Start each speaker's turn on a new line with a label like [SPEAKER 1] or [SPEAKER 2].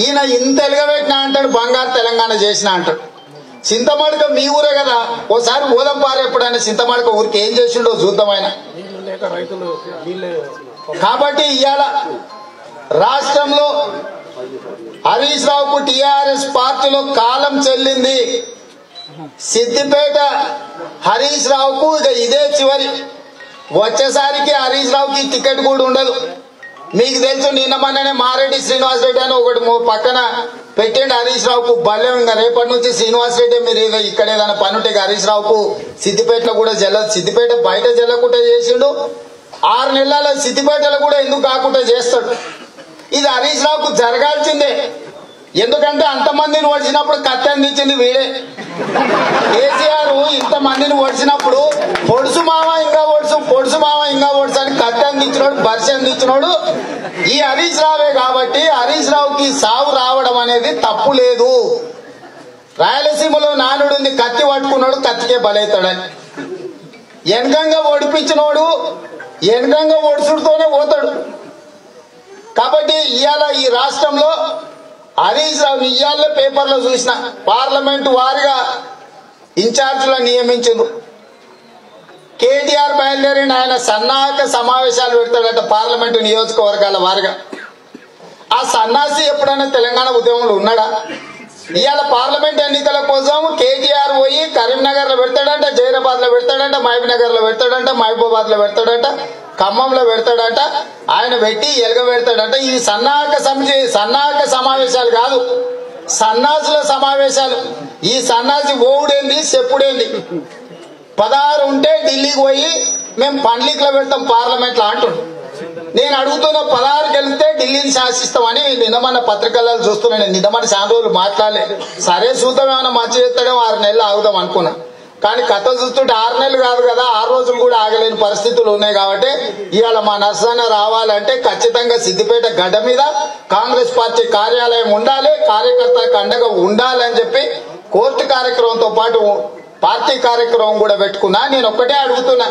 [SPEAKER 1] ఈయన ఇంత ఎలుగబెట్టినా అంటాడు, బంగారు తెలంగాణ చేసినా అంటాడు. చింతమడక మీ ఊరే కదా, ఓసారి ఓదం పారు ఎప్పుడైనా చింతమడక ఊరికి ఏం చేసిండో చూద్దాం ఆయన. కాబట్టి ఇవాళ రాష్ట్రంలో హరీష్ రావుకు టీఆర్ఎస్ పార్టీలో కాలం చెల్లింది. సిద్దిపేట హరీష్ రావుకు ఇక ఇదే చివరి. వచ్చేసరికి హరీష్ రావుకి టికెట్ కూడా ఉండదు. మీకు తెలుసు, నిన్న మొన్ననే మారెడ్డి శ్రీనివాస్ రెడ్డి అని ఒకటి పక్కన పెట్టండి హరీష్ రావుకు బల్లెం. ఇంకా రేపటి నుంచి శ్రీనివాస్ రెడ్డి మీరు ఇక్కడ ఏదైనా పని ఉంటే హరీష్ రావుకు సిద్దిపేటలో కూడా సిద్దిపేట బయట జల్లకుండా చేసిండు. 6 నెలల సిద్దిపేటలో కూడా ఎందుకు కాకుండా చేస్తాడు. ఇది హరీష్ రావుకు జరగాల్సిందే. ఎందుకంటే అంతమందిని ఓడిచినప్పుడు కత్తి అందించింది వీడే. కేసీఆర్ ఇంతమందిని ఓడిచినప్పుడు పొడుసు మామ ఇంకా ఓడుసు, పొడుసు మామ ఇంకా ఓడుసు అని కత్తి అందించినోడు, బర్షి అందించినోడు ఈ హరీష్ రావే. కాబట్టి హరీష్ రావుకి సావు రావడం అనేది తప్పు లేదు. రాయలసీమలో నానుడు ఉంది, కత్తి పట్టుకున్నాడు కత్తికే బలవుతాడని. వెనకంగా ఓడిపించినోడు వెనకంగా ఓడుచుడుతోనే పోతాడు. కాబట్టి ఇవాళ ఈ రాష్ట్రంలో హరీష్ రావు ఇవాళ పేపర్లో చూసిన పార్లమెంటు వారిగా ఇన్ఛార్జీలను నియమించారు. కేటీఆర్ బయలుదేరిన ఆయన సన్నాహక సమావేశాలు పెడతాడట పార్లమెంటు నియోజకవర్గాల వారిగా. ఆ సన్నాసి ఎప్పుడైనా తెలంగాణ ఉద్యమంలో ఉన్నాడా? ఇవాళ పార్లమెంట్ ఎన్నికల కోసం కేటీఆర్ పోయి కరీంనగర్ లో పెడతాడంట, జైరాబాద్ లో పెడతాడంట, మహబూబ్నగర్ లో పెడతాడంట, మహబూబాద్ లో పెడతాడంట, ఖమ్మంలో పెడతాడంట. ఆయన పెట్టి ఎలుగ పెడతాడంట. ఇవి సన్నాహక సమావేశాలు కాదు, సన్నాసుల సమావేశాలు. ఈ సన్నాసి ఓవుడేంది చెప్పుడేంది. 16 ఉంటే ఢిల్లీకి పోయి మేము పండ్లిక్లో పెడతాం పార్లమెంట్ లో అంటుండు. నేను అడుగుతున్న 16 గెలిస్తే ఢిల్లీని శాసిస్తామని నిన్నమన్న పత్రికల్లో చూస్తున్నాను. నిన్నమన్న చాలా రోజులు మాట్లాడలే. సరే చూద్దాం, ఏమైనా మంచి చేస్తాడేమో 6 నెలలు ఆగుదాం అనుకున్నా. కానీ కథ చూస్తుంటే 6 నెలలు కాదు కదా, 6 రోజులు కూడా ఆగలేని పరిస్థితులు ఉన్నాయి. కాబట్టి ఇవాళ మా నర్సన్న రావాలంటే ఖచ్చితంగా సిద్దిపేట గడ్డ మీద కాంగ్రెస్ పార్టీ కార్యాలయం ఉండాలి, కార్యకర్తలకు అండగా ఉండాలి అని చెప్పి కోర్టు కార్యక్రమంతో పాటు పార్టీ కార్యక్రమం కూడా పెట్టుకున్నా. నేను ఒక్కటే అడుగుతున్నా,